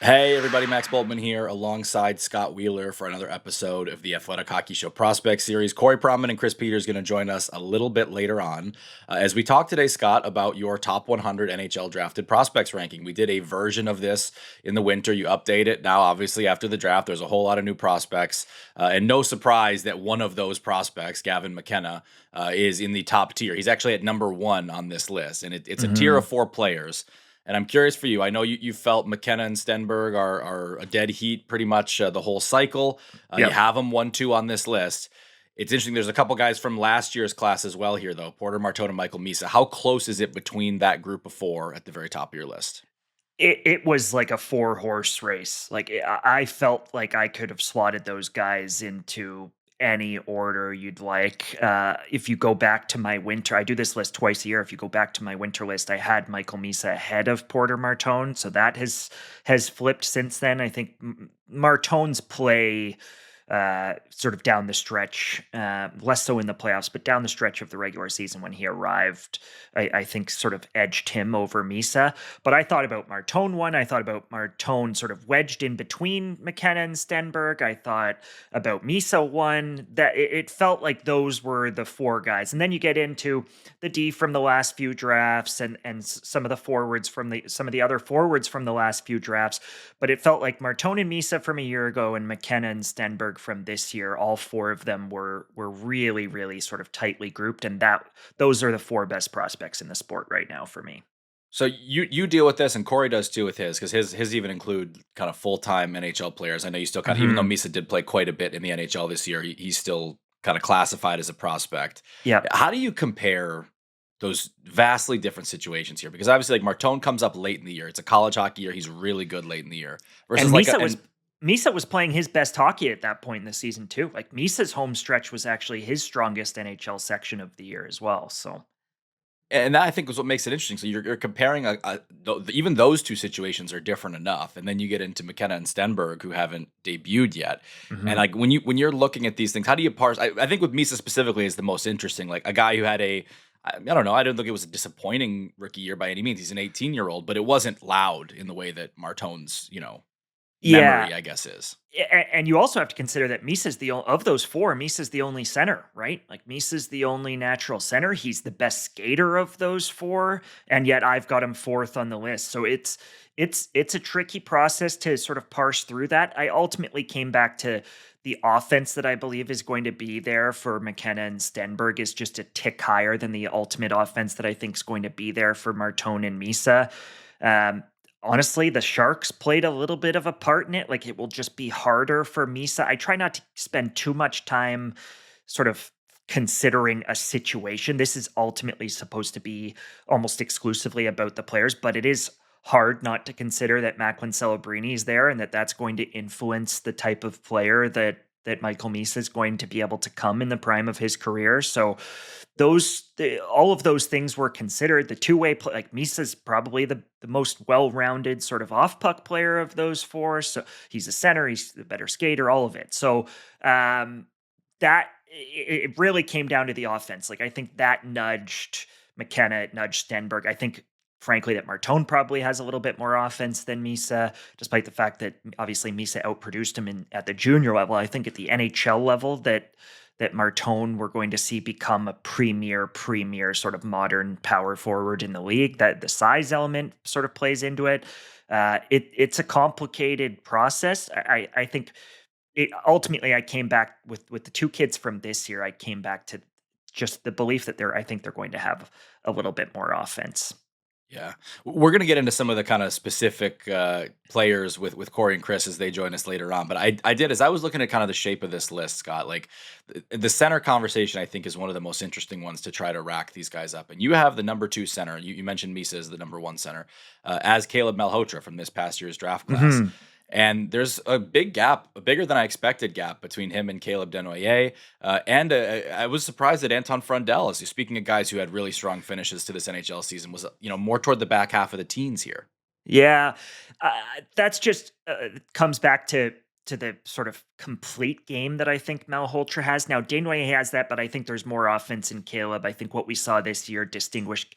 Hey everybody, Max Boltman here alongside Scott Wheeler for another episode of the Athletic Hockey Show Prospect Series. Corey Proman and Chris Peters going to join us a little bit later on as we talk today, Scott, about your top 100 NHL drafted prospects ranking. We did a version of this in the winter. You update it. Now, obviously, after the draft, there's a whole lot of new prospects. And no surprise that one of those prospects, Gavin McKenna, is in the top tier. He's actually at number one on this list, and it's a tier of four players. And I'm curious for you. I know you felt McKenna and Stenberg are a dead heat pretty much the whole cycle. You Yep. have them 1-2 on this list. It's interesting. There's a couple guys from last year's class as well here, though. Porter Martone and Michael Misa. How close is it between that group of four at the very top of your list? It was like a four-horse race. Like, I felt like I could have slotted those guys into any order you'd like. If you go back to my winter, I do this list twice a year. If you go back to my winter list, I had Michael Misa ahead of Porter Martone, so that has flipped since then. I think Martone's play sort of down the stretch, less so in the playoffs, but down the stretch of the regular season when he arrived, I think sort of edged him over Misa. But I thought about Martone one. I thought about Martone sort of wedged in between McKenna and Stenberg. I thought about Misa one. That it felt like those were the four guys. And then you get into the D from the last few drafts and some of the forwards from some of the other forwards from the last few drafts. But it felt like Martone and Misa from a year ago and McKenna and Stenberg from this year, all four of them were really, really sort of tightly grouped. And those are the four best prospects in the sport right now for me. So you deal with this, and Corey does too with his, because his even include kind of full-time NHL players. I know you still kind of, even though Mhm. Misa did play quite a bit in the NHL this year, he's still kind of classified as a prospect. Yeah. How do you compare those vastly different situations here? Because obviously, like Martone comes up late in the year. It's a college hockey year. He's really good late in the year. Versus And like Misa was playing his best hockey at that point in the season too. Like Misa's home stretch was actually his strongest NHL section of the year as well. So and that I think is what makes it interesting. So you're comparing even those two situations are different enough, and then you get into McKenna and Stenberg who haven't debuted yet. And mhm. like when you're looking at these things, how do you parse? I think with Misa specifically is the most interesting. Like a guy who had I don't know, I don't think it was a disappointing rookie year by any means. He's an 18-year-old, but it wasn't loud in the way that Martone's Yeah. memory, I guess, is. And you also have to consider that Misa's of those four, Misa's the only center, right? Like Misa's the only natural center. He's the best skater of those four, and yet I've got him fourth on the list. So it's a tricky process to sort of parse through that. I ultimately came back to the offense that I believe is going to be there for McKenna and Stenberg is just a tick higher than the ultimate offense that I think is going to be there for Martone and Misa. Um, Honestly, the Sharks played a little bit of a part in it. Like it will just be harder for Misa. I try not to spend too much time sort of considering a situation. This is ultimately supposed to be almost exclusively about the players, but it is hard not to consider that Macklin Celebrini is there and that that's going to influence the type of player that Michael Misa is going to be able to come in the prime of his career. So all of those things were considered. The two-way play, like Misa's probably the most well-rounded sort of off-puck player of those four. So he's a center, he's the better skater, all of it. So that it really came down to the offense. Like I think that nudged McKenna, it nudged Stenberg. I think frankly that Martone probably has a little bit more offense than Misa, despite the fact that obviously Misa outproduced him at the junior level. I think at the NHL level that Martone we're going to see become a premier sort of modern power forward in the league. That the size element sort of plays into it. It's a complicated process. I think ultimately I came back with the two kids from this year. I came back to just the belief that I think they're going to have a little bit more offense. Yeah. We're going to get into some of the kind of specific players with Corey and Chris as they join us later on. But I did, as I was looking at kind of the shape of this list, Scott, like the center conversation, I think is one of the most interesting ones to try to rack these guys up. And you have the number two center. You mentioned Misa as the number one center, as Caleb Malhotra from this past year's draft class. Mhm. And there's a big gap, a bigger than I expected gap between him and Caleb Denoyer. I was surprised that Anton Frundell, as speaking of guys who had really strong finishes to this NHL season, was more toward the back half of the teens here. Yeah, uh, that's just comes back to the sort of complete game that I think Malhotra has. Now, Danway has that, but I think there's more offense in Caleb. I think what we saw this year distinguished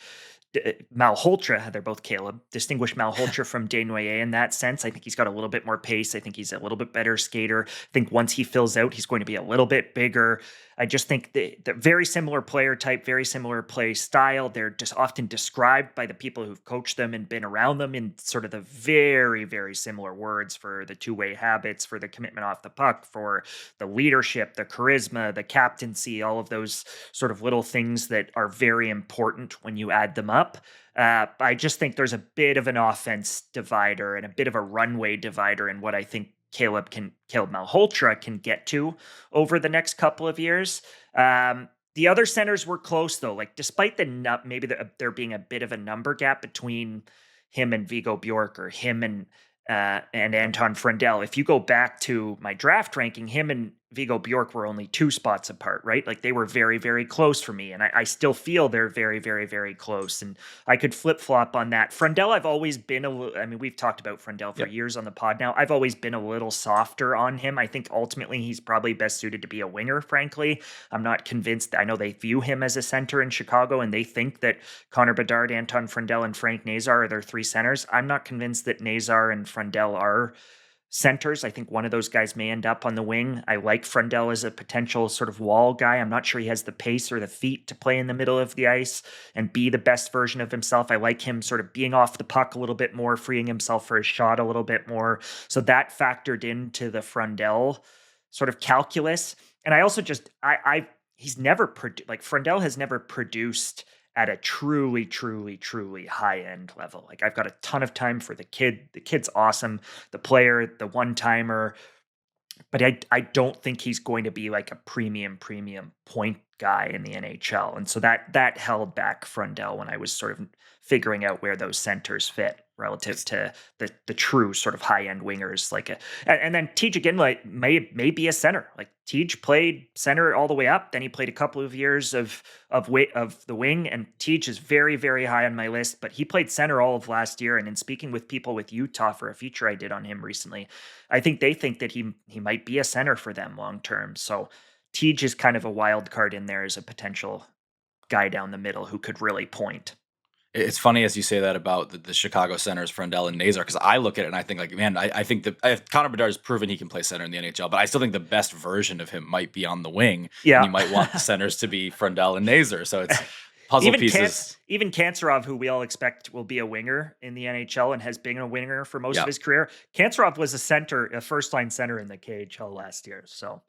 Malholtra, they're both Caleb, distinguish Malholtra from Desnoyers in that sense. I think he's got a little bit more pace. I think he's a little bit better skater. I think once he fills out, he's going to be a little bit bigger. I just think they're very similar player type, very similar play style. They're just often described by the people who've coached them and been around them in sort of the very, very similar words for the two-way habits, for the commitment off the puck, for the leadership, the charisma, the captaincy, all of those sort of little things that are very important when you add them up. I just think there's a bit of an offense divider and a bit of a runway divider in what I think Caleb Malholtra can get to over the next couple of years. The other centers were close though. Like despite there being a bit of a number gap between him and Vigo Bjork or him and Anton Friendel. If you go back to my draft ranking, him and Vigo Bjork were only 2 spots apart, right? Like they were very, very close for me. And I still feel they're very, very, very close. And I could flip flop on that. Friendel, I've always been we've talked about Friendel for years on the pod now. I've always been a little softer on him. I think ultimately he's probably best suited to be a winger, frankly. I'm not convinced. I know they view him as a center in Chicago and they think that Connor Bedard, Anton Friendel, and Frank Nazar are their 3 centers. I'm not convinced that Nazar and Friendel are centers. I think one of those guys may end up on the wing. I like Friendel as a potential sort of wall guy. I'm not sure he has the pace or the feet to play in the middle of the ice and be the best version of himself. I like him sort of being off the puck a little bit more, freeing himself for his shot a little bit more. So that factored into the Friendel sort of calculus. And I also just, he's never Friendel has never produced at a truly, truly, truly high-end level. Like I've got a ton of time for the kid. The kid's awesome. The player, the one-timer. But I don't think he's going to be like a premium point guy in the NHL. And so that held back Friendel when I was sort of figuring out where those centers fit relative to the true sort of high-end wingers. And then Tej again may be a center. Like Tej played center all the way up. Then he played a couple of years of the wing, and Tej is very, very high on my list, but he played center all of last year. And in speaking with people with Utah for a feature I did on him recently, I think they think that he might be a center for them long term. So Tej is kind of a wild card in there as a potential guy down the middle who could really point. It's funny as you say that about the Chicago centers, Friendel and Nazar, because I look at it and I think like, man, I think that Connor Bedard has proven he can play center in the NHL, but I still think the best version of him might be on the wing. Yeah. And you might want the centers to be Friendel and Nazar. So it's puzzle pieces. Even Kantserov, who we all expect will be a winger in the NHL and has been a winger for most of his career. Kantserov was a first-line center in the KHL last year. So,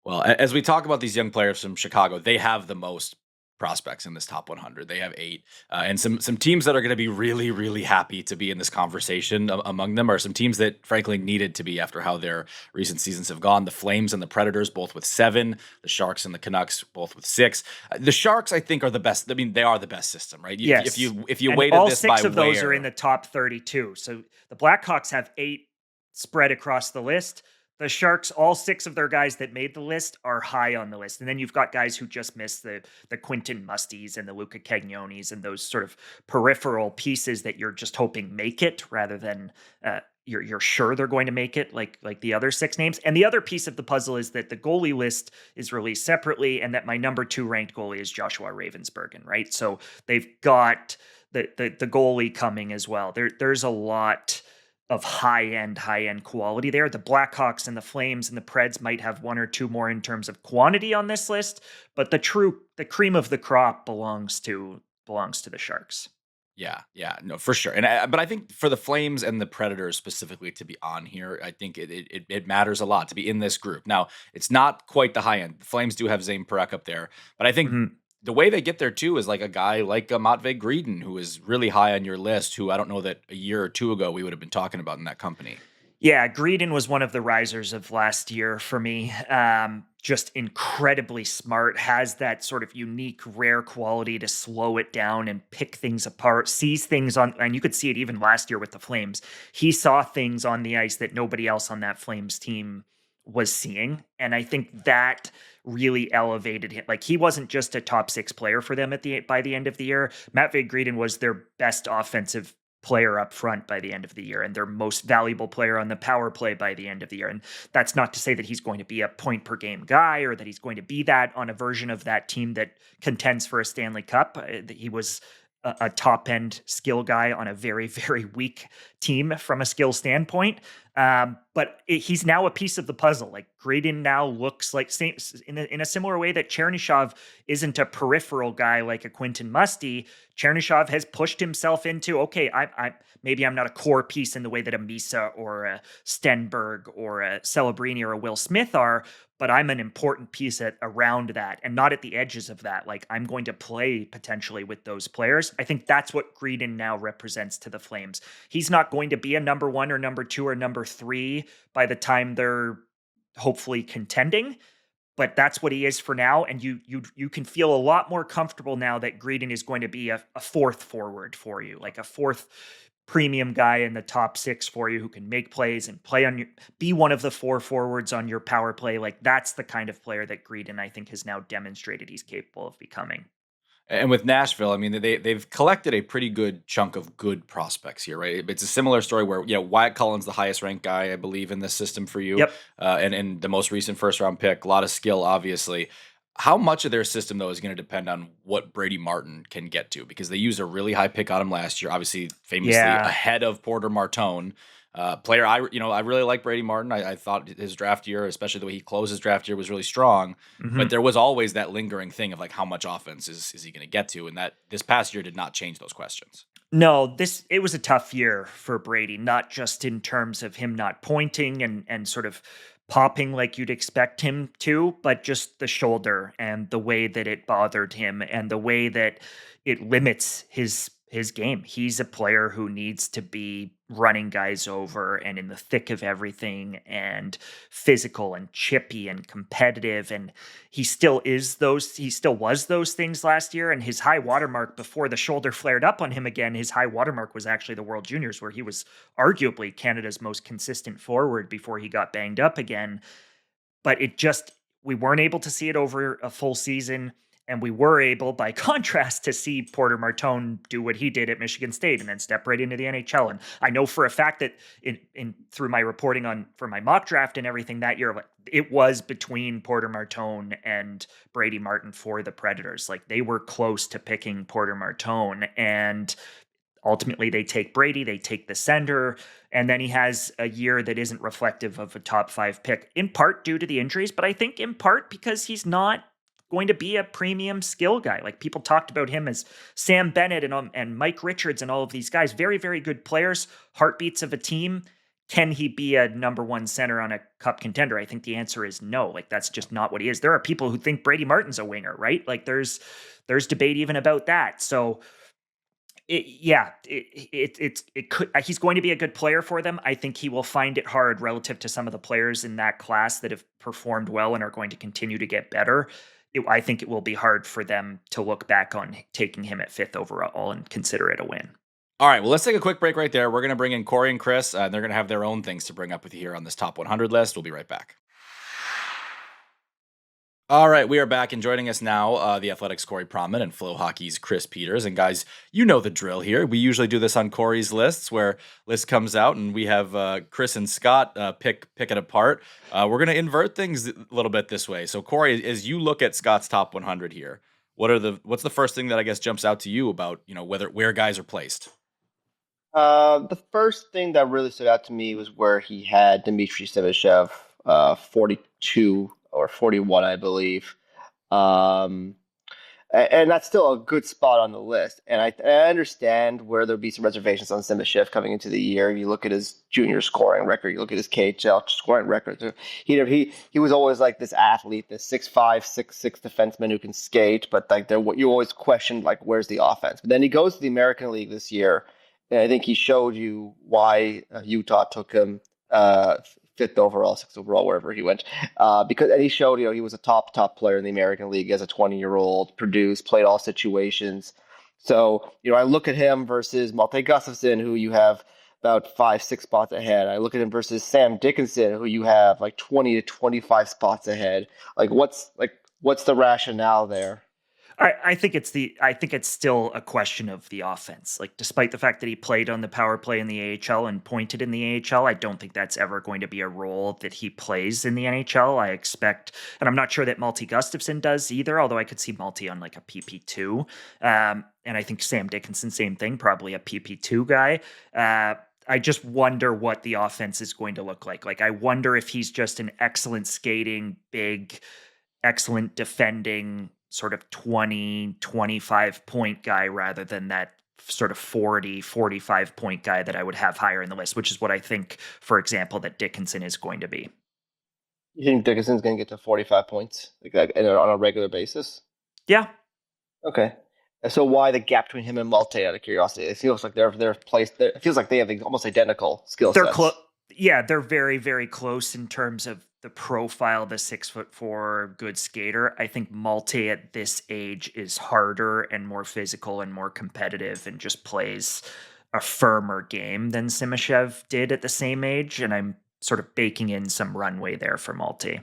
well, as we talk about these young players from Chicago, they have the most prospects in this top 100. They have 8, and some teams that are going to be really, really happy to be in this conversation. Among them are some teams that frankly needed to be after how their recent seasons have gone. The Flames and the Predators both with 7, the Sharks and the Canucks both with 6. The Sharks, I think, are the best. I mean, they are the best system, right? Yes. If you and weighted all this 6 by of those are in the top 32. So the Blackhawks have 8 spread across the list. The Sharks, all 6 of their guys that made the list are high on the list. And then you've got guys who just missed the Quinton Musties and the Luca Cagnonis and those sort of peripheral pieces that you're just hoping make it rather than you're sure they're going to make it like the other 6 names. And the other piece of the puzzle is that the goalie list is released separately and that my number 2 ranked goalie is Joshua Ravensbergen, right? So they've got the goalie coming as well. There's a lot of high-end quality there. The Blackhawks and the Flames and the Preds might have 1 or 2 more in terms of quantity on this list, but the cream of the crop belongs to the Sharks. Yeah, no, for sure. And but I think for the Flames and the Predators specifically to be on here, I think it matters a lot to be in this group. Now, it's not quite the high end. The Flames do have Zayne Parekh up there, but I think the way they get there too is like a guy like Matvei Greden, who is really high on your list, who I don't know that a year or 2 ago we would have been talking about in that company. Yeah, Greden was one of the risers of last year for me. Just incredibly smart, has that sort of unique, rare quality to slow it down and pick things apart, sees things and you could see it even last year with the Flames. He saw things on the ice that nobody else on that Flames team was seeing. And I think that really elevated him. Like he wasn't just a top 6 player for them by the end of the year. Matvei Greden was their best offensive player up front by the end of the year and their most valuable player on the power play by the end of the year. And that's not to say that he's going to be a point per game guy or that he's going to be that on a version of that team that contends for a Stanley Cup. He was a top end skill guy on a very, very weak team from a skill standpoint. He's now a piece of the puzzle. Like Graydon now looks like same in a similar way that Chernyshov isn't a peripheral guy like a Quentin Musty. Chernyshov has pushed himself into, okay, maybe I'm not a core piece in the way that a Misa or a Stenberg or a Celebrini or a Will Smith are, but I'm an important piece around that and not at the edges of that. Like I'm going to play potentially with those players. I think that's what Greedon now represents to the Flames. He's not going to be a number 1 or number 2 or number 3 by the time they're hopefully contending, but that's what he is for now. And you can feel a lot more comfortable now that Greedon is going to be a fourth forward for you, like a fourth premium guy in the top 6 for you who can make plays and be one of the 4 forwards on your power play. Like that's the kind of player that Greedon, I think, has now demonstrated he's capable of becoming. And with Nashville, I mean, they've collected a pretty good chunk of good prospects here, right? It's a similar story where, Wyatt Cullen's the highest ranked guy, I believe, in this system for you. Yep. And the most recent first round pick, a lot of skill, obviously. How much of their system, though, is going to depend on what Brady Martin can get to? Because they used a really high pick on him last year, obviously famously ahead of Porter Martone. Player, I really like Brady Martin. I thought his draft year, especially the way he closed his draft year, was really strong. Mm-hmm. But there was always that lingering thing of like, how much offense is he going to get to? And that this past year did not change those questions. No, it was a tough year for Brady, not just in terms of him not pointing and sort of popping like you'd expect him to, but just the shoulder and the way that it bothered him and the way that it limits his game. He's a player who needs to be running guys over and in the thick of everything and physical and chippy and competitive. And he still was those things last year. And his high watermark before the shoulder flared up on him again, his high watermark was actually the World Juniors, where he was arguably Canada's most consistent forward before he got banged up again. But we weren't able to see it over a full season. And we were able, by contrast, to see Porter Martone do what he did at Michigan State and then step right into the NHL. And I know for a fact that through my reporting for my mock draft and everything that year, it was between Porter Martone and Brady Martin for the Predators. Like they were close to picking Porter Martone, and ultimately they take Brady, they take the sender, and then he has a year that isn't reflective of a top 5 pick, in part due to the injuries, but I think in part because he's not going to be a premium skill guy. Like people talked about him as Sam Bennett and Mike Richards and all of these guys, very, very good players, heartbeats of a team. Can he be a number 1 center on a cup contender? I think the answer is no. Like that's just not what he is. There are people who think Brady Martin's a winger, right? Like there's debate even about that. So he's going to be a good player for them. I think he will find it hard relative to some of the players in that class that have performed well and are going to continue to get better. I think it will be hard for them to look back on taking him at 5th overall and consider it a win. All right, well, let's take a quick break right there. We're going to bring in Corey and Chris, and they're going to have their own things to bring up with you here on this top 100 list. We'll be right back. All right, we are back, and joining us now, the Athletics' Corey Pronman and Flow Hockey's Chris Peters. And guys, you know the drill here. We usually do this on Corey's lists, where list comes out, and we have Chris and Scott pick it apart. We're going to invert things a little bit this way. So, Corey, as you look at Scott's top 100 here, what's the first thing that I guess jumps out to you about where guys are placed? The first thing that really stood out to me was where he had Dmitri Simashev, 42 or 41, I believe. And that's still a good spot on the list. And I understand where there'll be some reservations on Simashev coming into the year. You look at his junior scoring record, you look at his KHL scoring record. He was always like this athlete, this 6'5", 6'6" defenseman who can skate, but like you always questioned like where's the offense. But then he goes to the American League this year, and I think he showed you why Utah took him 5th overall, 6th overall, wherever he went. And he showed, he was a top player in the American League as a 20-year-old, produced, played all situations. So, I look at him versus Malte Gustafsson, who you have about 5-6 spots ahead. I look at him versus Sam Dickinson, who you have like 20 to 25 spots ahead. What's the rationale there? I think it's still a question of the offense. Like, despite the fact that he played on the power play in the AHL and pointed in the AHL, I don't think that's ever going to be a role that he plays in the NHL. I expect, and I'm not sure that Malte Gustafsson does either, although I could see Malte on like a PP2. And I think Sam Dickinson, same thing, probably a PP2 guy. I just wonder what the offense is going to look like. Like, I wonder if he's just an excellent skating, big, excellent defending, sort of 20, 25 point guy rather than that sort of 40, 45 point guy that I would have higher in the list, which is what I think, for example, that Dickinson is going to be. You think Dickinson's going to get to 45 points on a regular basis? Yeah. Okay. So why the gap between him and Malte? Out of curiosity, it feels like they're placed. It feels like they have almost identical skill sets. They're very, very close in terms of the profile. The 6'4" good skater. I think Malte at this age is harder and more physical and more competitive, and just plays a firmer game than Simashev did at the same age. And I'm sort of baking in some runway there for Malte.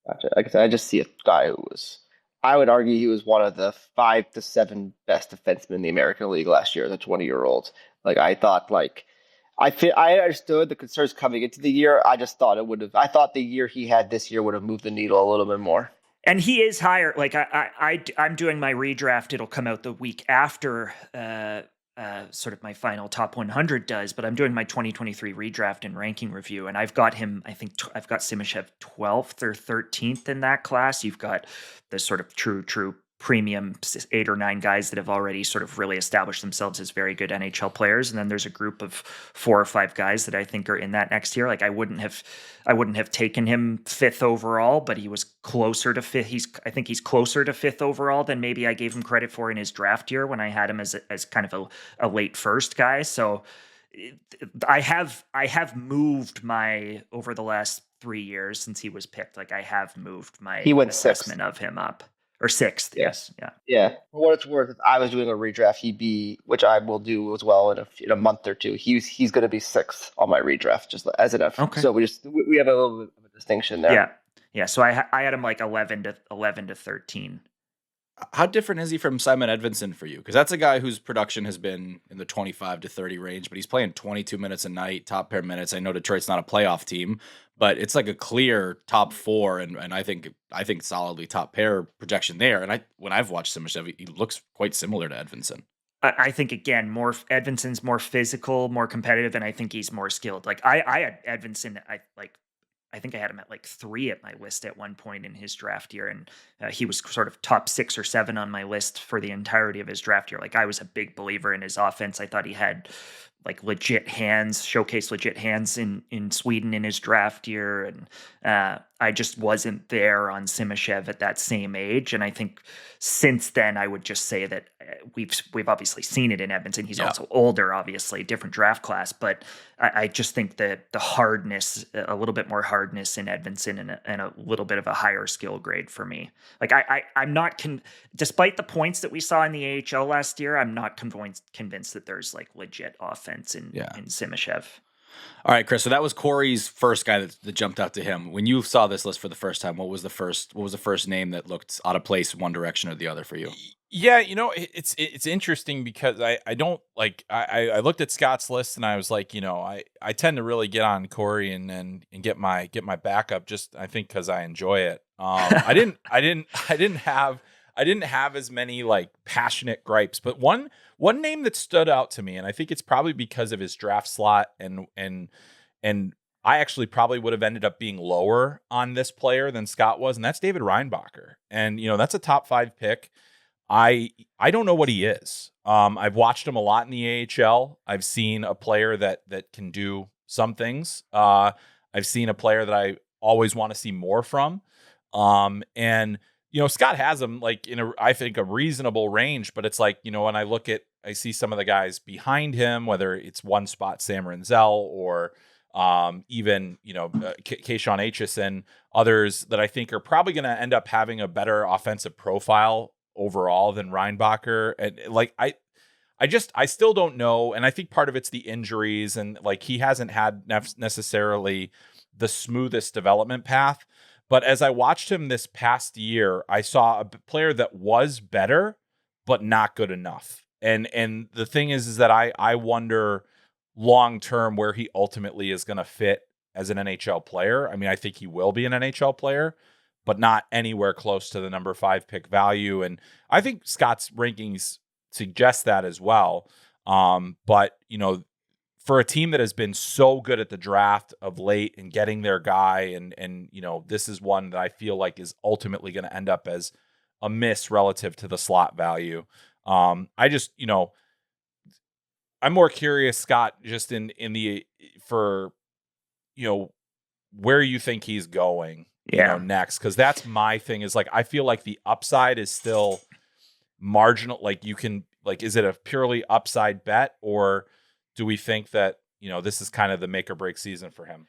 Gotcha. Like I said, I just see a guy who was, I would argue he was one of the 5 to 7 best defensemen in the American League last year as a 20-year-old. Like, I thought, I understood the concerns coming into the year. I just thought I thought the year he had this year would have moved the needle a little bit more. And he is higher. Like, I'm doing my redraft. It'll come out the week after sort of my final top 100 does, but I'm doing my 2023 redraft and ranking review, and I've got him, I think I've got Simashev 12th or 13th in that class. You've got the sort of true premium 8 or 9 guys that have already sort of really established themselves as very good NHL players, and then there's a group of 4 or 5 guys that I think are in that next year. Like, I wouldn't have taken him 5th overall, but he was closer to 5th. I think he's closer to 5th overall than maybe I gave him credit for in his draft year when I had him as kind of a late first guy. So I have moved my, over the last 3 years since he was picked, like, I have moved my assessment of him up. Or 6th, yes. Yeah. For what it's worth, if I was doing a redraft, he'd be, which I will do as well in a month or two. He's going to be 6th on my redraft, just as an F. Okay. So we have a little bit of a distinction there. Yeah. So I had him like 11 to 13. How different is he from Simon Edvinsson for you? Because that's a guy whose production has been in the 25 to 30 range, but he's playing 22 minutes a night, top pair minutes. I know Detroit's not a playoff team, but it's like a clear top 4, and I think solidly top pair projection there. And when I've watched Simashev, he looks quite similar to Edvinsson. I think, again, Edvinsson's more physical, more competitive, and I think he's more skilled. Like, I had Edvinsson, I think I had him at like 3 at my list at one point in his draft year. And he was sort of top 6 or 7 on my list for the entirety of his draft year. Like, I was a big believer in his offense. I thought he had like legit hands, showcase legit hands in Sweden in his draft year. And I just wasn't there on Simashev at that same age. And I think since then, I would just say that we've obviously seen it in Edmonton. He's also older, obviously, different draft class. But I just think that the hardness, a little bit more hardness in Edmonton, and a little bit of a higher skill grade for me. Like, I'm not despite the points that we saw in the AHL last year, I'm not convinced that there's like legit offense in Simashev. All right, Chris. So that was Corey's first guy that jumped out to him. When you saw this list for the first time, what was the first name that looked out of place one direction or the other for you? Yeah, it's interesting because I don't like I looked at Scott's list and I was like, I tend to really get on Corey and get my backup, just I think because I enjoy it. I didn't have as many like passionate gripes, but one name that stood out to me, and I think it's probably because of his draft slot, and I actually probably would have ended up being lower on this player than Scott was, and that's David Reinbacher. And that's a top 5 pick. I don't know what he is. I've watched him a lot in the AHL. I've seen a player that can do some things. I've seen a player that I always want to see more from. And Scott has him like in I think a reasonable range, but it's like, when I see some of the guys behind him, whether it's one spot Sam Rinzel or even Keishon Aitchison, others that I think are probably going to end up having a better offensive profile overall than Reinbacher. And like I still don't know, and I think part of it's the injuries, and like he hasn't had necessarily the smoothest development path. But as I watched him this past year, I saw a player that was better, but not good enough. And the thing is that I wonder long term where he ultimately is going to fit as an NHL player. I mean, I think he will be an NHL player, but not anywhere close to the number 5 pick value. And I think Scott's rankings suggest that as well. But for a team that has been so good at the draft of late and getting their guy, and this is one that I feel like is ultimately going to end up as a miss relative to the slot value. I just, I'm more curious, Scott, just for where you think he's going, next, because that's my thing. Is like, I feel like the upside is still marginal. Like, is it a purely upside bet, or do we think that this is kind of the make or break season for him?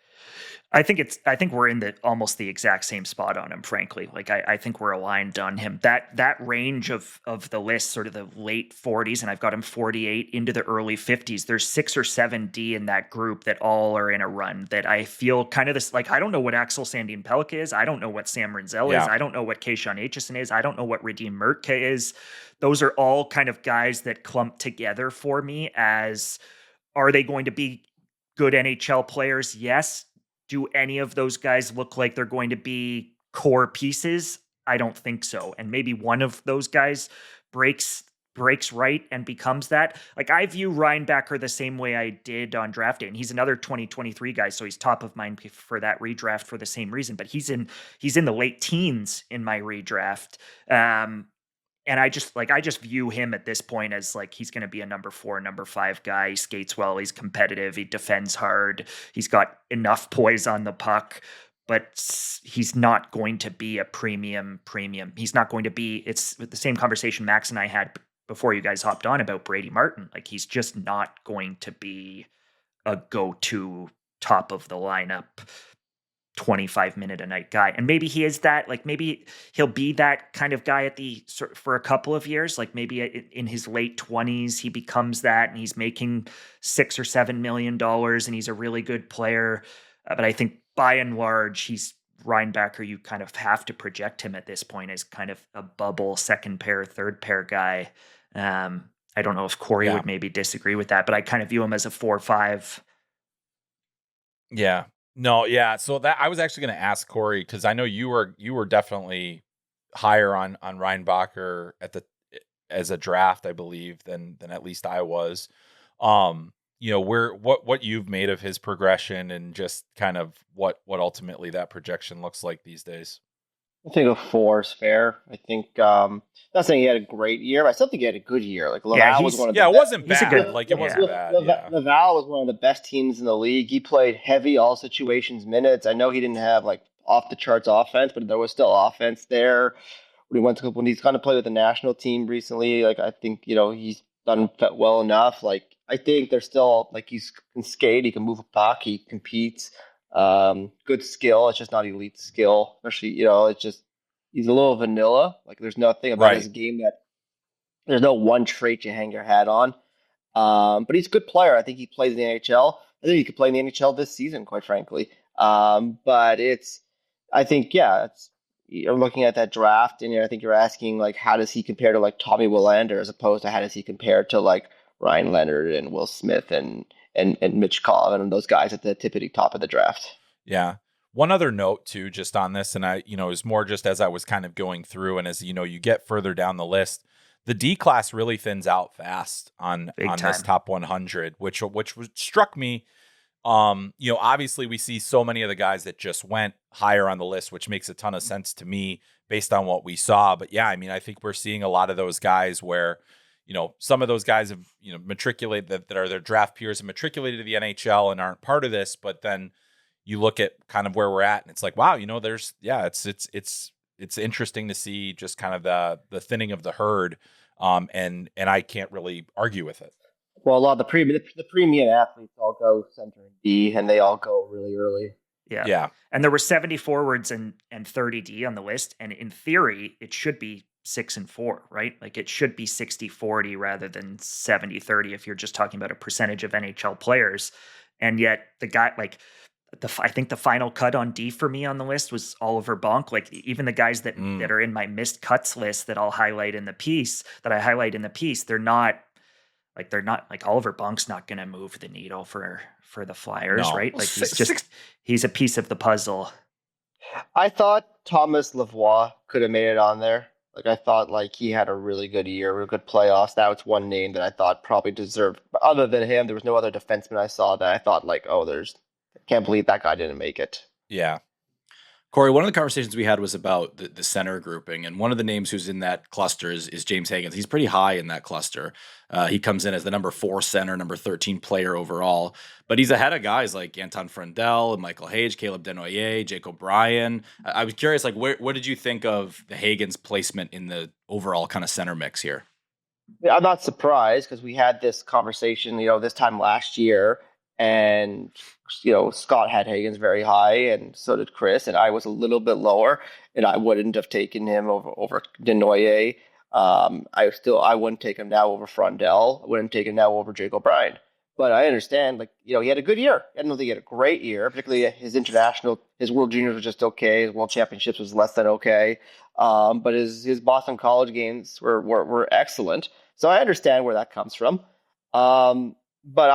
I think we're in almost the exact same spot on him, frankly. Like, I think we're aligned on him. That range of the list, sort of the late 40s, and I've got him 48 into the early 50s. There's 6 or 7 D in that group that all are in a run that I feel kind of this, like, I don't know what Axel Sandin Pellikka is. I don't know what Sam Rinzel is. I don't know what Keishon Aitchison is. I don't know what Radim Mertka is. Those are all kind of guys that clump together for me as, are they going to be good NHL players? Yes. Do any of those guys look like they're going to be core pieces? I don't think so. And maybe one of those guys breaks right and becomes that. Like, I view Reinbacher the same way I did on draft day, and he's another 2023 guy, so he's top of mind for that redraft for the same reason. But he's in the late teens in my redraft. And I just view him at this point as like, he's going to be a number 4, number 5 guy. He skates well. He's competitive. He defends hard. He's got enough poise on the puck, but he's not going to be a premium. He's not going to be, it's the same conversation Max and I had before you guys hopped on about Brady Martin. Like, he's just not going to be a go-to top of the lineup 25-minute a night guy. And maybe he is that, like, maybe he'll be that kind of guy for a couple of years. Like, maybe in his late 20s, he becomes that and he's making $6 or $7 million and he's a really good player. But I think by and large, he's Reinbacher. You kind of have to project him at this point as kind of a bubble second pair, third pair guy. I don't know if Corey would maybe disagree with that, but I kind of view him as a 4 or 5. Yeah. No, yeah. So that I was actually going to ask Corey, because I know you were definitely higher on Reinbacher as a draft, I believe, than at least I was. What you've made of his progression and just kind of what ultimately that projection looks like these days. I think a 4 is fair. I think, not saying he had a great year, but I still think he had a good year. Like, Laval was one of the it wasn't bad. It wasn't bad. Laval was one of the best teams in the league. He played heavy all situations minutes. I know he didn't have like off the charts offense, but there was still offense there. When he's kind of played with the national team recently, like, I think, he's done well enough. Like, I think there's still, like, he can skate, he can move a puck, he competes. Good skill. It's just not elite skill. Especially, it's just, he's a little vanilla. Like, there's nothing about his game there's no one trait you hang your hat on. But he's a good player. I think he plays in the NHL. I think he could play in the NHL this season, quite frankly. But you're looking at that draft, and I think you're asking, like, how does he compare to, like, Tommy Willander, as opposed to how does he compare to, like, Ryan Leonard and Will Smith and Mitch Colvin and those guys at the tippity top of the draft. Yeah. One other note too, just on this, and is more just as I was kind of going through, and as you get further down the list, the D class really thins out fast on this top 100, which struck me. Obviously we see so many of the guys that just went higher on the list, which makes a ton of sense to me based on what we saw. But yeah, I mean, I think we're seeing a lot of those guys where, some of those guys have, matriculated that are their draft peers and matriculated to the NHL and aren't part of this. But then you look at kind of where we're at and it's like, wow, it's interesting to see just kind of the thinning of the herd. And I can't really argue with it. Well, a lot of the premium athletes all go center and D, and they all go really early. Yeah. And there were 70 forwards and 30 D on the list. And in theory, it should be 6 and 4, right? Like, it should be 60-40 rather than 70-30 if you're just talking about a percentage of NHL players. And yet the guy, like, I think the final cut on D for me on the list was Oliver Bonk. Like, even the guys that are in my missed cuts list that I highlight in the piece, they're not like Oliver Bonk's not going to move the needle for the Flyers, right? Like, he's a piece of the puzzle. I thought Thomas Lavoie could have made it on there. Like I thought, like he had a really good year, really good playoffs. Now it's one name that I thought probably deserved. But other than him, there was no other defenseman I saw that I thought like, oh, I can't believe that guy didn't make it. Yeah. Corey, one of the conversations we had was about the center grouping, and one of the names who's in that cluster is James Hagens. He's pretty high in that cluster. He comes in as the number 4 center, number 13 player overall, but he's ahead of guys like Anton Frendel, Michael Hage, Caleb Denoyer, Jake O'Brien. I was curious, like, what did you think of the Hagens placement in the overall kind of center mix here? Yeah, I'm not surprised because we had this conversation, this time last year, and Scott had Hagens very high, and so did Chris, and I was a little bit lower, and I wouldn't have taken him over Denoyer. I wouldn't take him now over Frondell. I wouldn't take him now over Jake O'Brien. But I understand, like, he had a good year. I don't think he had a great year, particularly his World Juniors was just okay. His World Championships was less than okay. But his Boston College games were excellent. So I understand where that comes from. But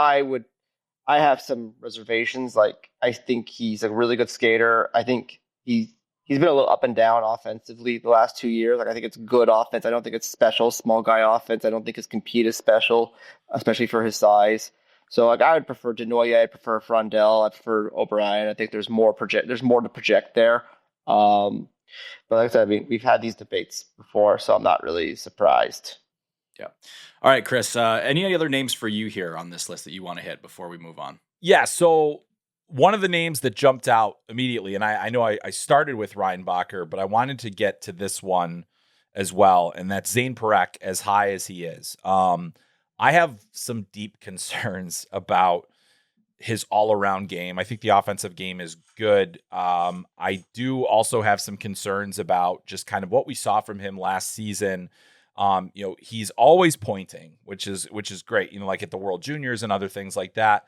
I have some reservations. Like, I think he's a really good skater. I think he's been a little up and down offensively the last 2 years. Like, I think it's good offense. I don't think it's special, small guy offense. I don't think his compete is special, especially for his size. So, like, I would prefer Denoyer. I prefer Frondell. I prefer O'Brien. I think there's more to project there. But like I said, I mean, we've had these debates before, so I'm not really surprised. Yeah. All right, Chris, any other names for you here on this list that you want to hit before we move on? Yeah. So one of the names that jumped out immediately, and I know I started with Reinbacher, but I wanted to get to this one as well, and that's Zayne Parekh, as high as he is. I have some deep concerns about his all-around game. I think the offensive game is good. I do also have some concerns about just kind of what we saw from him last season. He's always pointing, which is great, like at the World Juniors and other things like that.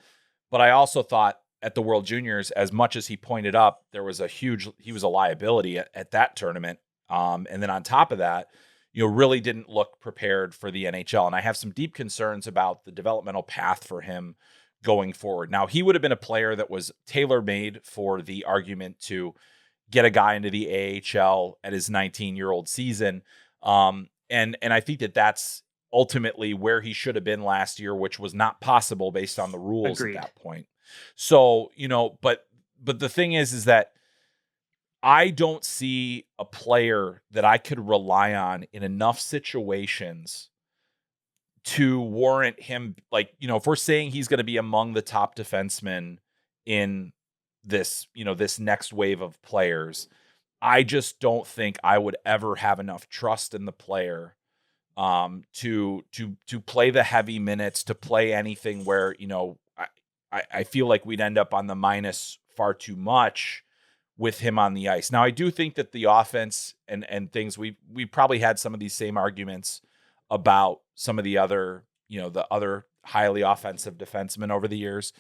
But I also thought at the World Juniors, as much as he pointed up, he was a liability at that tournament. And then on top of that, really didn't look prepared for the NHL. And I have some deep concerns about the developmental path for him going forward. Now, he would have been a player that was tailor-made for the argument to get a guy into the AHL at his 19-year-old season. And I think that's ultimately where he should have been last year, which was not possible based on the rules Agreed. at that point. So, but the thing is that I don't see a player that I could rely on in enough situations to warrant him. Like, if we're saying he's going to be among the top defensemen in this, this next wave of players, I just don't think I would ever have enough trust in the player to play the heavy minutes, to play anything where, I feel like we'd end up on the minus far too much with him on the ice. Now, I do think that the offense and things, we probably had some of these same arguments about some of the other, the other highly offensive defensemen over the years.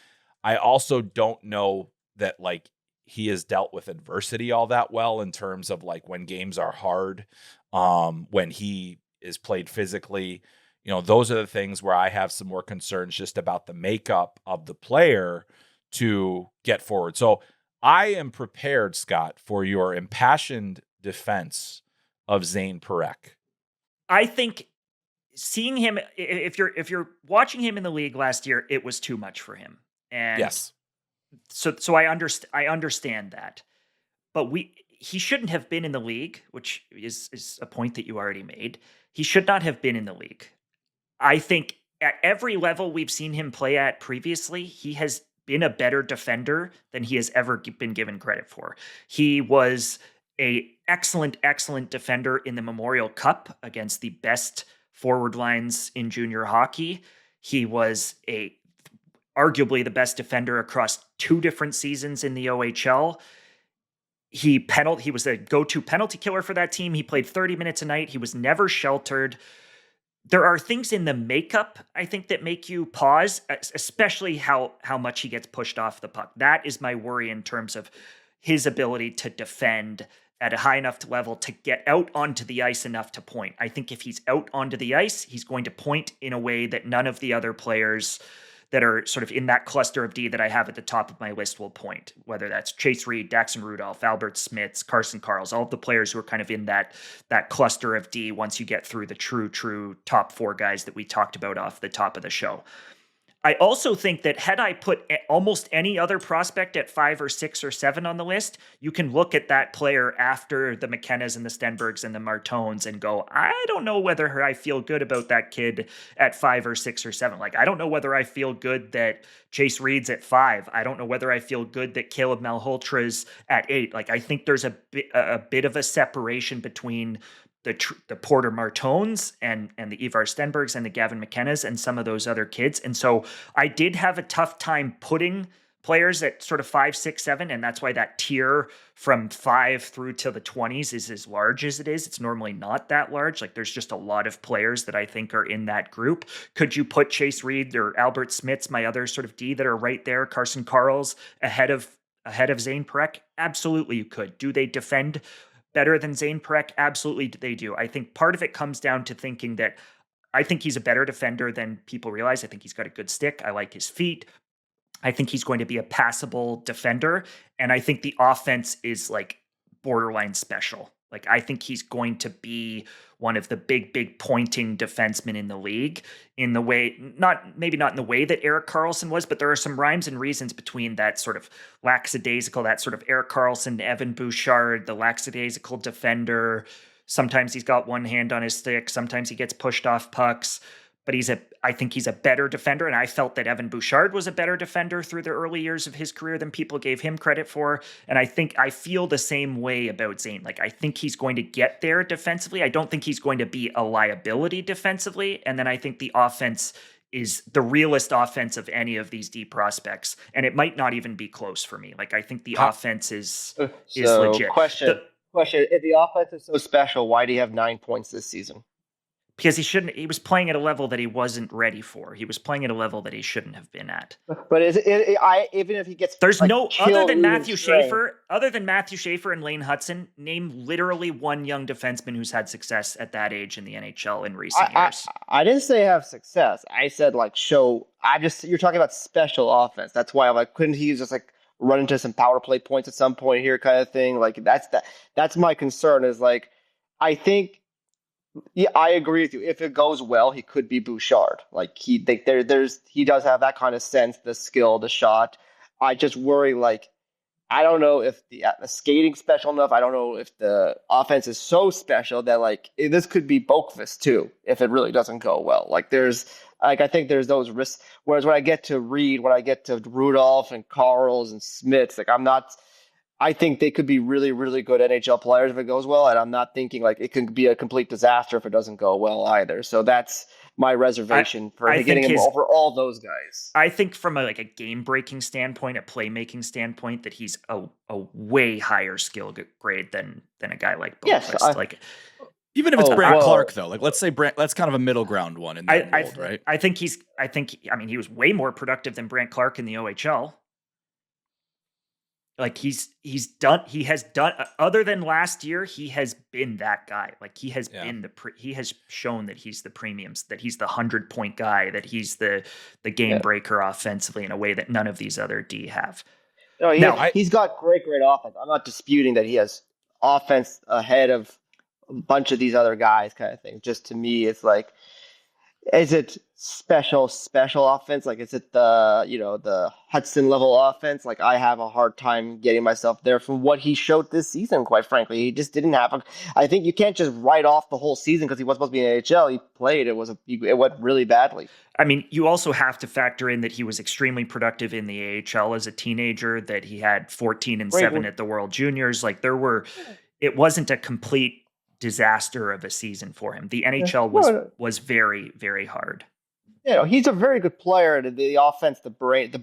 I also don't know that, like, he has dealt with adversity all that well in terms of, like, when games are hard, when he is played physically. Those are the things where I have some more concerns just about the makeup of the player to get forward. So I am prepared, Scott, for your impassioned defense of Zayne Parekh. I think seeing him, if you're watching him in the league last year, it was too much for him. And Yes. So I understand that. But he shouldn't have been in the league, which is a point that you already made. He should not have been in the league. I think at every level we've seen him play at previously, he has been a better defender than he has ever been given credit for. He was a excellent defender in the Memorial Cup against the best forward lines in junior hockey. He was arguably the best defender across 2 different seasons in the OHL. He was a go-to penalty killer for that team. He played 30 minutes a night. He was never sheltered. There are things in the makeup, I think, that make you pause, especially how much he gets pushed off the puck. That is my worry in terms of his ability to defend at a high enough level to get out onto the ice enough to point. I think if he's out onto the ice, he's going to point in a way that none of the other players that are sort of in that cluster of D that I have at the top of my list will point, whether that's Chase Reed, Daxon Rudolph, Albert Smits, Carson Karls, all of the players who are kind of in that cluster of D once you get through the true top 4 guys that we talked about off the top of the show. I also think that had I put almost any other prospect at 5 or 6 or 7 on the list, you can look at that player after the McKennas and the Stenbergs and the Martones and go, I don't know whether I feel good about that kid at 5 or 6 or 7. Like, I don't know whether I feel good that Chase Reed's at 5. I don't know whether I feel good that Caleb Malholtra's at 8. Like, I think there's a bit of a separation between the Porter Martones and the Ivar Stenbergs and the Gavin McKennas and some of those other kids. And so I did have a tough time putting players at sort of 5, 6, 7. And that's why that tier from 5 through to the 20s is as large as it is. It's normally not that large. Like, there's just a lot of players that I think are in that group. Could you put Chase Reed or Albert Smits, my other sort of D that are right there, Carson Karls ahead of Zayne Parekh? Absolutely you could. Do they defend better than Zayne Parekh? Absolutely they do. I think part of it comes down to thinking that I think he's a better defender than people realize. I think he's got a good stick. I like his feet. I think he's going to be a passable defender. And I think the offense is like borderline special. Like, I think he's going to be one of the big pointing defensemen in the league in the way, maybe not in the way that Erik Karlsson was, but there are some rhymes and reasons between that sort of lackadaisical, that sort of Erik Karlsson, Evan Bouchard, the lackadaisical defender. Sometimes he's got one hand on his stick. Sometimes he gets pushed off pucks. But I think he's a better defender, and I felt that Evan Bouchard was a better defender through the early years of his career than people gave him credit for. And I feel the same way about Zayne. Like, I think he's going to get there defensively. I don't think he's going to be a liability defensively. And then I think the offense is the realest offense of any of these D prospects, and it might not even be close for me. Like, I think the offense is legit. Question: if the offense is so special, why do you have 9 points this season? Because he was playing at a level that he wasn't ready for. He was playing at a level that he shouldn't have been at. But even if he gets, there's no other than Matthew Schaefer and Lane Hudson, name literally one young defenseman who's had success at that age in the NHL in recent years. I didn't say have success. I said you're talking about special offense. That's why I'm like, couldn't he just like run into some power play points at some point here, kind of thing? Like, that's my concern. Is like, I think. Yeah, I agree with you. If it goes well, he could be Bouchard. Like, he does have that kind of sense, the skill, the shot. I just worry, like, I don't know if the skating special enough. I don't know if the offense is so special that like this could be Boqvist too if it really doesn't go well. Like, I think there's those risks. Whereas when I get to Reed, when I get to Rudolph and Karls and Smits, like I think they could be really, really good NHL players if it goes well, and I'm not thinking like it could be a complete disaster if it doesn't go well either. So that's my reservation for getting him over all those guys. I think from a game-breaking standpoint, a playmaking standpoint, that he's a way higher skill grade than a guy like Boqvist. Even if it's Brandt Clark, though, like let's say that's kind of a middle ground one in that mold, right? I think he was way more productive than Brandt Clark in the OHL. Like he has done other than last year, he has been that guy. Like he has been he has shown that he's the premiums, that he's the 100-point guy, that he's the game breaker offensively in a way that none of these other D have. No, he's got great offense. I'm not disputing that he has offense ahead of a bunch of these other guys, kind of thing. Just to me, it's like, is it special offense? Like, is it the Hudson level offense? Like, I have a hard time getting myself there from what he showed this season, quite frankly. He just didn't have I think you can't just write off the whole season because he was supposed to be in the AHL. He played. It went really badly. I mean, you also have to factor in that he was extremely productive in the AHL as a teenager, that he had 14-7 at the World Juniors. Like, it wasn't a complete disaster of a season for him. The NHL was very, very hard. He's a very good player, and the offense, the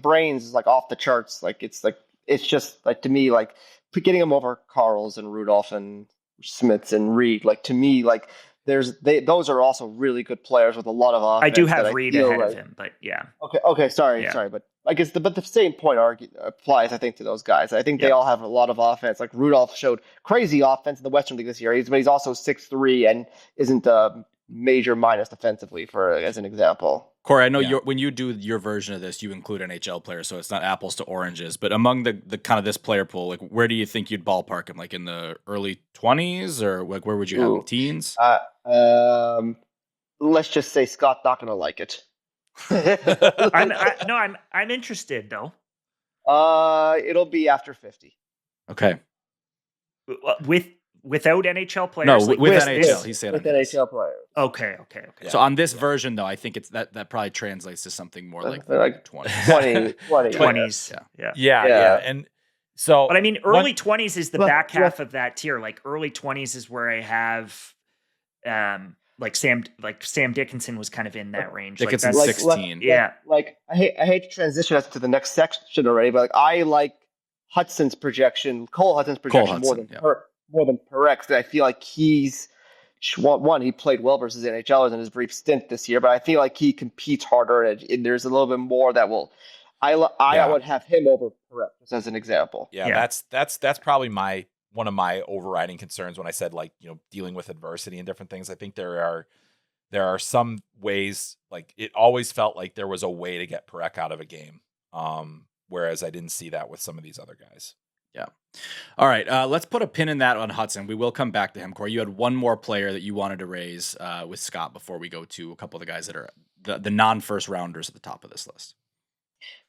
brains is like off the charts. Like, it's just like, to me, like getting him over Karls and Rudolph and Smits and Reed. Like, to me, like those are also really good players with a lot of offense. I do have Reed ahead of him, but yeah. Okay, sorry, but I guess the same point applies, I think, to those guys. I think they all have a lot of offense. Like, Rudolph showed crazy offense in the Western League this year, but he's also 6'3" and isn't a major minus defensively, as an example. Corey, I know Yeah. when you do your version of this, you include NHL players, so it's not apples to oranges. But among the kind of this player pool, like where do you think you'd ballpark him? Like in the early 20s, or like where would you have him? Ooh. Teens? Let's just say Scott's not gonna like it. I'm interested though. It'll be after 50. Okay. Without NHL players? No, like with this- NHL. this- He said with on his. NHL players. Okay. Yeah. So on this version, though, I think it's that probably translates to something more like the Like 20s. 20. 20s. Yeah. Yeah. And so, But I mean, early 20s is the Well, back half of that tier. Like early 20s is where I have, like Sam Dickinson was kind of in that range. Dickinson's like that's, 16. Yeah. Like I hate to transition us to the next section already, but like I like Cole Hudson's projection more than Parekh's. I feel like he's one. He played well versus NHLers in his brief stint this year, but I feel like he competes harder, and there's a little bit more that will. I would have him over Parekh, just as an example. Yeah, that's probably one of my overriding concerns when I said, like, dealing with adversity and different things. I think there are some ways, like it always felt like there was a way to get Parekh out of a game. Whereas I didn't see that with some of these other guys. Yeah. All right. Let's put a pin in that on Hudson. We will come back to him. Corey, you had one more player that you wanted to raise with Scott before we go to a couple of the guys that are the non-first rounders at the top of this list.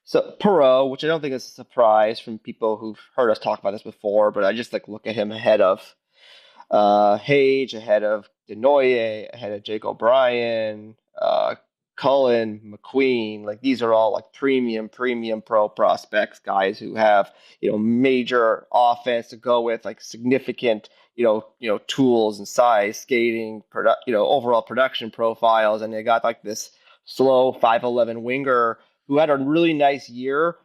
So Perreault, which I don't think is a surprise from people who've heard us talk about this before, but I just look at him ahead of Hage, ahead of Desnoyers, ahead of Jake O'Brien, Cullen, McQueen. Like these are all like premium pro prospects, guys who have major offense to go with, like significant tools and size, skating, overall production profiles, and they got like this slow 5'11" winger who had a really nice year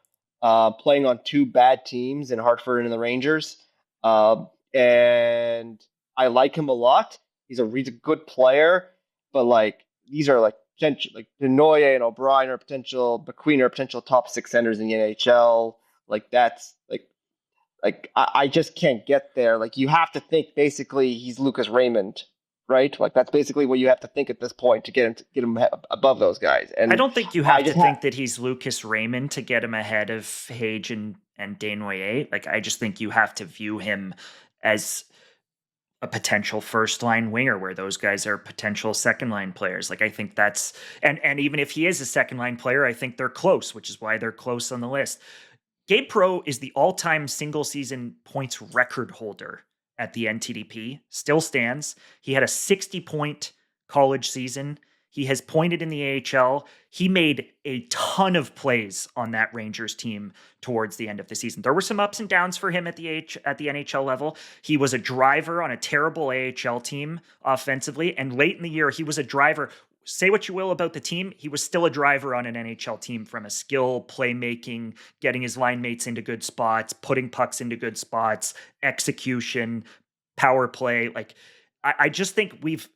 playing on two bad teams in Hartford and the Rangers. And I like him a lot. He's a good player, but like these are like potential, like Desnoyers and O'Brien are potential, McQueen are potential top 6 centers in the NHL. Like that's like I just can't get there. Like you have to think basically he's Lucas Raymond, right? Like that's basically what you have to think at this point to get him above those guys. And I don't think you have to think that he's Lucas Raymond to get him ahead of Hage and Desnoyers. Like I just think you have to view him as a potential first line winger, where those guys are potential second line players. Like I think that's and even if he is a second line player, I think they're close, which is why they're close on the list. Gabe Perreault is the all-time single season points record holder at the NTDP, still stands. He had a 60-point college season. He has pointed in the AHL. He made a ton of plays on that Rangers team towards the end of the season. There were some ups and downs for him at the NHL level. He was a driver on a terrible AHL team offensively, and late in the year, he was a driver. Say what you will about the team, he was still a driver on an NHL team from a skill, playmaking, getting his line mates into good spots, putting pucks into good spots, execution, power play. Like, I just think with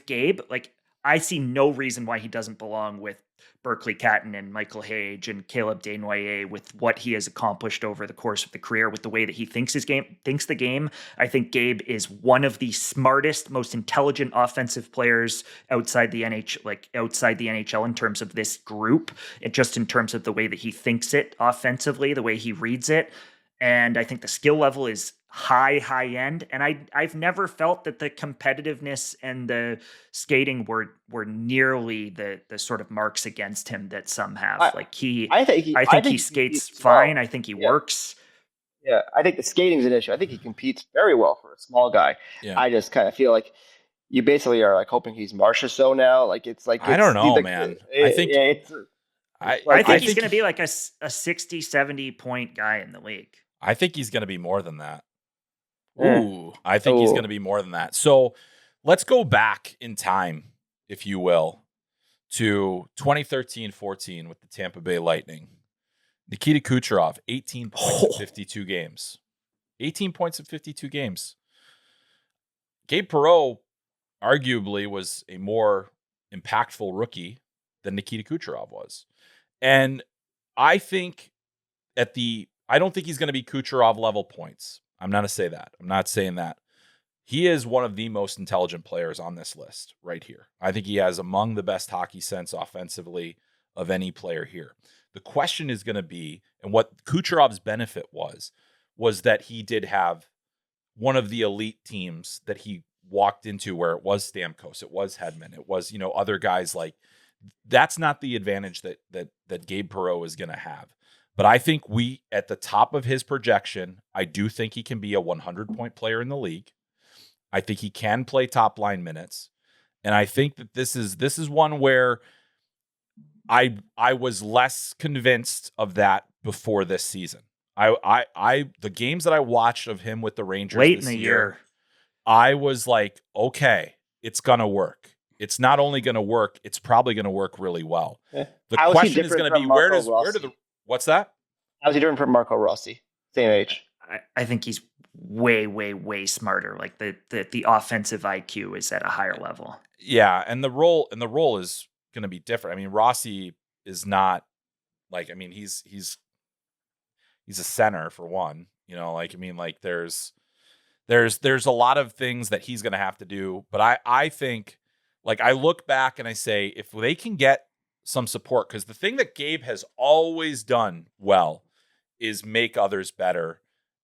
Gabe, like, I see no reason why he doesn't belong with Berkeley Catton and Michael Hage and Caleb Desnoyers with what he has accomplished over the course of the career, with the way that he thinks the game. I think Gabe is one of the smartest, most intelligent offensive players outside the NHL in terms of this group, just in terms of the way that he thinks it offensively, the way he reads it. And I think the skill level is high end. And I've never felt that the competitiveness and the skating were nearly the sort of marks against him that some have. I think he skates fine. Well. I think he works. Yeah, I think the skating's an issue. I think he competes very well for a small guy. Yeah. I just kind of feel like you basically are like hoping he's Marchessault now. Like it's like I don't know, man. I think he's going to be like a 60, 70 point guy in the league. I think he's going to be more than that. Ooh, I think he's going to be more than that. So let's go back in time, if you will, to 2013-14 with the Tampa Bay Lightning. Nikita Kucherov, 18 points in 52 games. 18 points in 52 games. Gabe Perreault arguably was a more impactful rookie than Nikita Kucherov was. And I think I don't think he's going to be Kucherov level points. I'm not going to say that. I'm not saying that. he is one of the most intelligent players on this list right here. I think he has among the best hockey sense offensively of any player here. The question is going to be, and what Kucherov's benefit was that he did have one of the elite teams that he walked into, where it was Stamkos, it was Hedman, it was, other guys. Like, that's not the advantage that Gabe Perreault is going to have. But I think at the top of his projection, I do think he can be a 100-point player in the league. I think he can play top line minutes. And I think that this is one where I was less convinced of that before this season. The games that I watched of him with the Rangers late this in the year, year, I was like, okay, it's gonna work. It's not only gonna work, it's probably gonna work really well. Yeah. The question is gonna be where do what's that? How's he different from Marco Rossi? Same age. I think he's way, way, way smarter. Like the offensive IQ is at a higher level. Yeah, and the role is going to be different. I mean, Rossi is not like, I mean, he's a center for one. There's a lot of things that he's going to have to do. But I think, like, I look back and I say, if they can get some support, because the thing that Gabe has always done well is make others better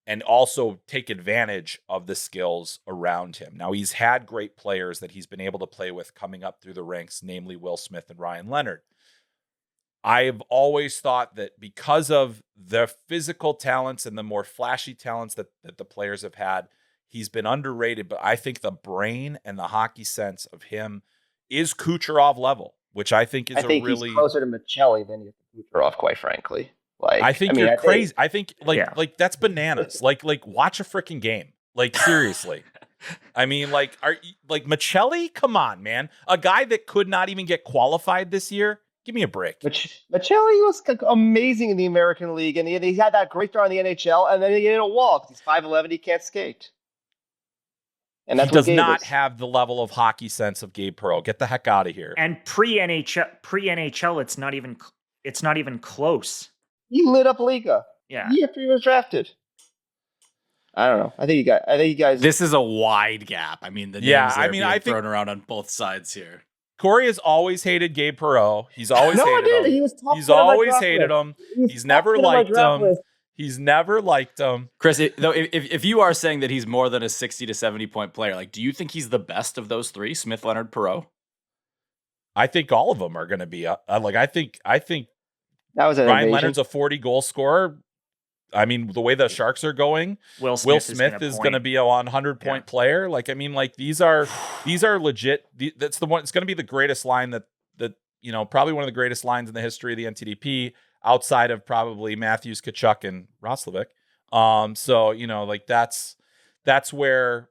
and also take advantage of the skills around him. Now, he's had great players that he's been able to play with coming up through the ranks, namely Will Smith and Ryan Leonard. I've always thought that because of the physical talents and the more flashy talents that the players have had, he's been underrated. But I think the brain and the hockey sense of him is Kucherov level, which I think is he's closer to Michelli than he is to Kucherov, quite frankly. I think you're crazy. I think like that's bananas. Like watch a freaking game. Like, seriously. I mean, like, Michelli? Come on, man. A guy that could not even get qualified this year. Give me a break. Michelli was amazing in the American League, and he had that great start in the NHL, and then he hit a wall. He's 5'11", he can't skate. And that's he does not have the level of hockey sense of Gabe Perreault. Get the heck out of here. And pre-NHL, it's not even close. He lit up Liga. Yeah. After he was drafted. I don't know. I think you guys. This is a wide gap. I mean, I think thrown around on both sides here. Corey has always hated Gabe Perreault. He's always hated him. He's always hated him. He's never liked him. He's never liked him. Chris, if you are saying that he's more than a 60 to 70 point player, like, do you think he's the best of those three, Smith, Leonard, Perreault? I think all of them are going to be I think that was Ryan Leonard's a 40 goal scorer. I mean, the way the Sharks are going, Will Smith is going to be a 100-point player. Like, I mean, like, these are legit. That's the one. It's going to be the greatest line that probably one of the greatest lines in the history of the NTDP, outside of probably Matthews, Tkachuk, and Roslovic. So like that's where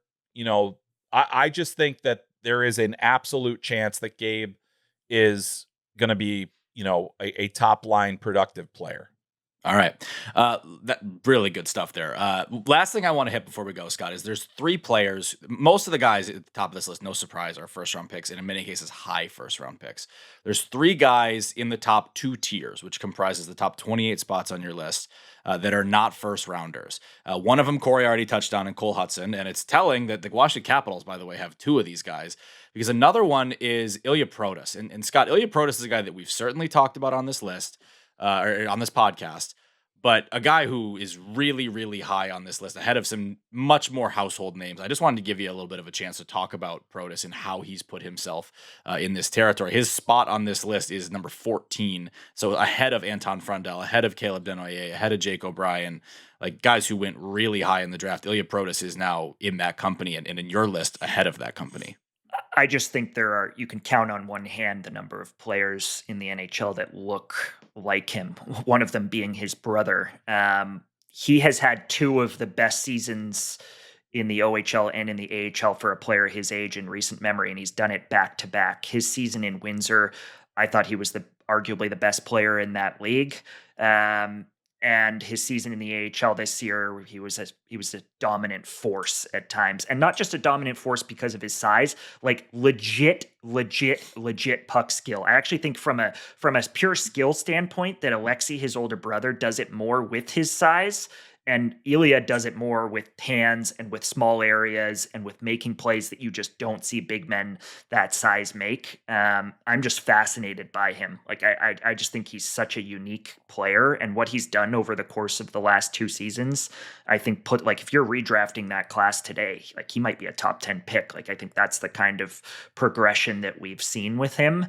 I just think that there is an absolute chance that Gabe is going to be a top line productive player. All right. That really good stuff there. Last thing I want to hit before we go, Scott, is there's three players. Most of the guys at the top of this list, no surprise, are first-round picks, and in many cases, high first-round picks. There's three guys in the top two tiers, which comprises the top 28 spots on your list, that are not first-rounders. One of them, Corey already touched on, in Cole Hudson, and it's telling that the Washington Capitals, by the way, have two of these guys, because another one is Ilya Protas. And Scott, Ilya Protas is a guy that we've certainly talked about on this list, or on this podcast, but a guy who is really, really high on this list, ahead of some much more household names. I just wanted to give you a little bit of a chance to talk about Protas and how he's put himself in this territory. His spot on this list is number 14, so ahead of Anton Frundell, ahead of Caleb Denoyer, ahead of Jake O'Brien, like guys who went really high in the draft. Ilya Protas is now in that company and in your list ahead of that company. I just think you can count on one hand the number of players in the NHL that look like him, one of them being his brother. He has had two of the best seasons in the OHL and in the AHL for a player his age in recent memory, and he's done it back to back. His season in Windsor, I thought he was arguably the best player in that league. And his season in the AHL this year, he was a dominant force at times, and not just a dominant force because of his size, like legit puck skill. I actually think from a pure skill standpoint that Alexei, his older brother, does it more with his size And Ilya does it more with hands and with small areas and with making plays that you just don't see big men that size make. I'm just fascinated by him. Like I just think he's such a unique player, and what he's done over the course of the last 2 seasons, I think if you're redrafting that class today, like he might be a top 10 pick. Like I think that's the kind of progression that we've seen with him.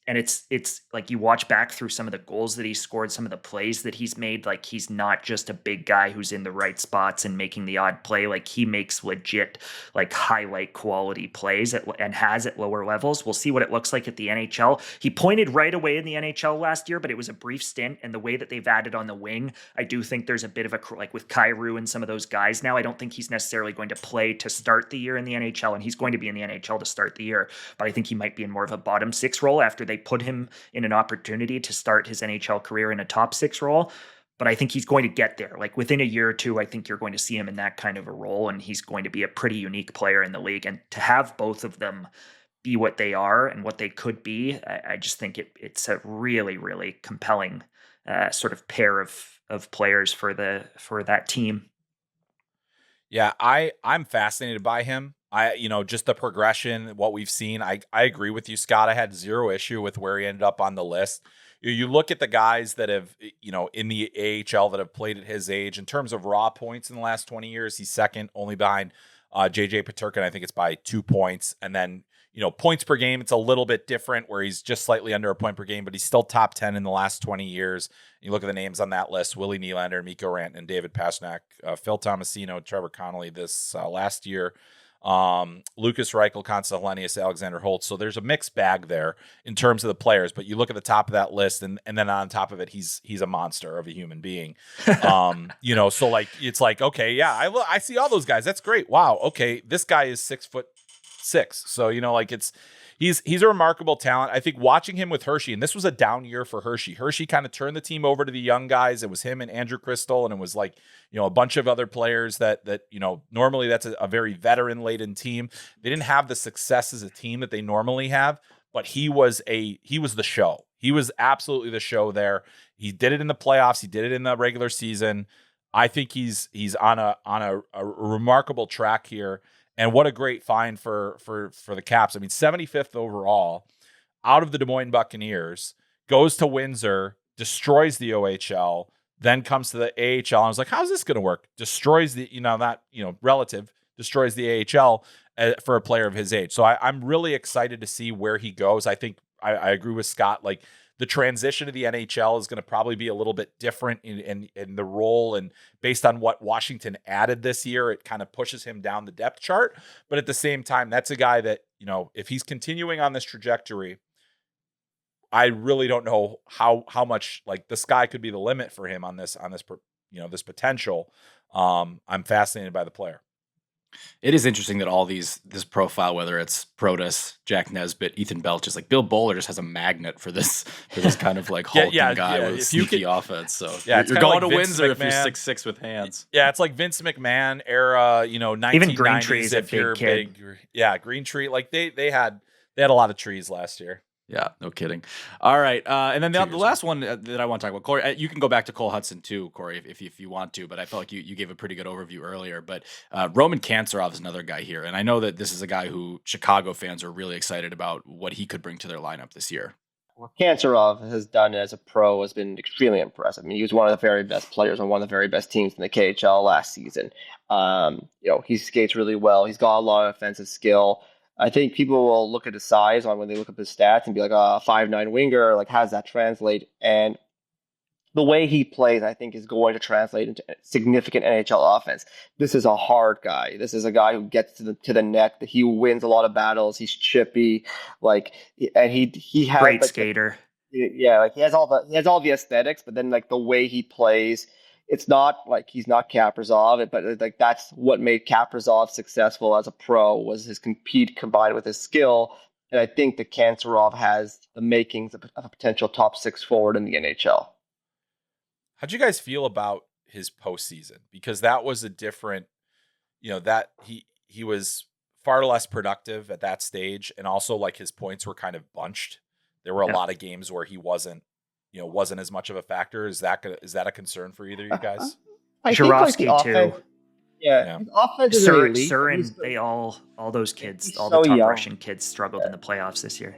And it's like you watch back through some of the goals that he scored, some of the plays that he's made. Like he's not just a big guy who's in the right spots and making the odd play. Like he makes legit, like highlight quality plays and has at lower levels. We'll see what it looks like at the NHL. He pointed right away in the NHL last year, but it was a brief stint. And the way that they've added on the wing, I do think there's a bit of like with Kyrou and some of those guys now, I don't think he's necessarily going to play to start the year in the NHL, and he's going to be in the NHL to start the year. But I think he might be in more of a bottom 6 role after they put him in an opportunity to start his NHL career in a top 6 role. But I think he's going to get there. Like within a year or two, I think you're going to see him in that kind of a role, and he's going to be a pretty unique player in the league. And to have both of them be what they are and what they could be, I just think it's a really, really compelling sort of pair of players for that team. Yeah, I'm fascinated by him. Just the progression, what we've seen. I agree with you, Scott. I had zero issue with where he ended up on the list. You look at the guys that have, in the AHL that have played at his age in terms of raw points in the last 20 years, he's second only behind JJ Peterkin. I think it's by 2 points. And then, points per game, it's a little bit different where he's just slightly under a point per game, but he's still top 10 in the last 20 years. You look at the names on that list: Willie Nylander, Mikko Rantanen, David Pastrnak, Phil Tomasino, Trevor Connolly this last year, Lucas Reichel, Konsta Helenius, Alexander Holtz. So there's a mixed bag there in terms of the players, but you look at the top of that list and then on top of it, he's a monster of a human being. So like, it's like, okay, yeah, I see all those guys. That's great. Wow. Okay. This guy is 6'6". So, he's a remarkable talent. I think watching him with Hershey, and this was a down year for Hershey. Hershey kind of turned the team over to the young guys. It was him and Andrew Crystal, and it was like, a bunch of other players that normally that's a very veteran-laden team. They didn't have the success as a team that they normally have, but he was the show. He was absolutely the show there. He did it in the playoffs. He did it in the regular season. I think he's on a remarkable track here. And what a great find for the Caps. I mean, 75th overall out of the Des Moines Buccaneers, goes to Windsor, destroys the OHL, then comes to the AHL. I was like, how's this going to work? Destroys the, destroys the AHL for a player of his age. So I'm really excited to see where he goes. I think I agree with Scott. Like, the transition to the NHL is going to probably be a little bit different in the role, and based on what Washington added this year, it kind of pushes him down the depth chart. But at the same time, that's a guy that, if he's continuing on this trajectory, I really don't know how much, like, the sky could be the limit for him on this this potential. I'm fascinated by the player. It is interesting that all this profile, whether it's Protas, Jack Nesbitt, Ethan Belch, is like Bill Bowler just has a magnet for this kind of like hulking guy with sneaky offense. So you're going to Windsor if you're 6'6" with hands. Yeah, it's like Vince McMahon era, 1990s. Even Green Tree's if you're big. Yeah, Green Tree. Like they had a lot of trees last year. Yeah, no kidding. All right, and then the last one that I want to talk about, Corey, you can go back to Cole Hudson too, Corey, if you want to, but I felt like you gave a pretty good overview earlier. But Roman Kantserov is another guy here, and I know that this is a guy who Chicago fans are really excited about what he could bring to their lineup this year. What Kantserov has done as a pro has been extremely impressive. I mean, he was one of the very best players on one of the very best teams in the KHL last season. He skates really well. He's got a lot of offensive skill. I think people will look at his size when they look up his stats and be like, 5'9" winger, like, how does that translate? And the way he plays, I think, is going to translate into significant NHL offense. This is a hard guy. This is a guy who gets to the net. He wins a lot of battles. He's chippy, and he has great skater. He has all the aesthetics, but then like the way he plays, it's not like he's not Kaprizov, but like that's what made Kaprizov successful as a pro, was his compete combined with his skill. And I think that Kantserov has the makings of a potential top 6 forward in the NHL. How'd you guys feel about his postseason? Because that was a different, that he was far less productive at that stage, and also like his points were kind of bunched. There were a lot of games where he wasn't as much of a factor. Is that a concern for either of you guys? I think like the Jarofsky offense, too. yeah, his offense is elite. Surin, they all those kids, he's all so the top young. Russian kids struggled in the playoffs this year.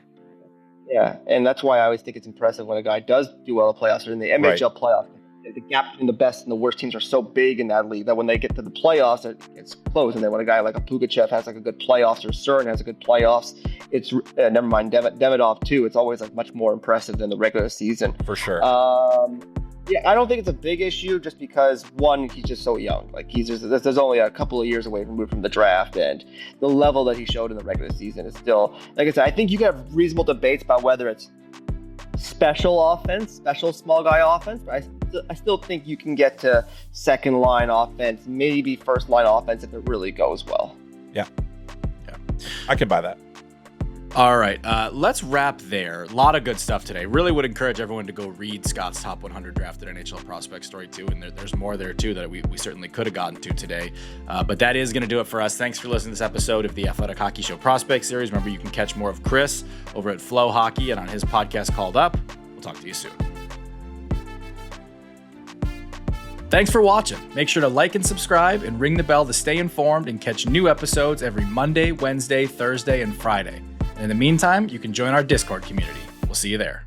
Yeah, and that's why I always think it's impressive when a guy does do well in the playoffs or in the NHL playoffs. The gap between the best and the worst teams are so big in that league that when they get to the playoffs, it's close. And then when a guy like a Pugachev has like a good playoffs or Surin has a good playoffs, it's never mind Demidov too. It's always like much more impressive than the regular season For sure. Yeah, I don't think it's a big issue just because one, he's just so young. Like there's only a couple of years away removed from the draft, and the level that he showed in the regular season is still, like I said, I think you can have reasonable debates about whether it's special offense, special small guy offense, but I still think you can get to second line offense, maybe first line offense if it really goes well. Yeah. I can buy that. All right, let's wrap there. A lot of good stuff today. Really would encourage everyone to go read Scott's top 100 drafted NHL prospect story too, and there's more there too that we certainly could have gotten to today. But that is going to do it for us. Thanks for listening to this episode of the Athletic Hockey Show Prospect Series. Remember, you can catch more of Chris over at Flow Hockey and on his podcast called Up. We'll talk to you soon. Thanks for watching. Make sure to like and subscribe and ring the bell to stay informed and catch new episodes every Monday, Wednesday, Thursday, and Friday. And in the meantime, you can join our Discord community. We'll see you there.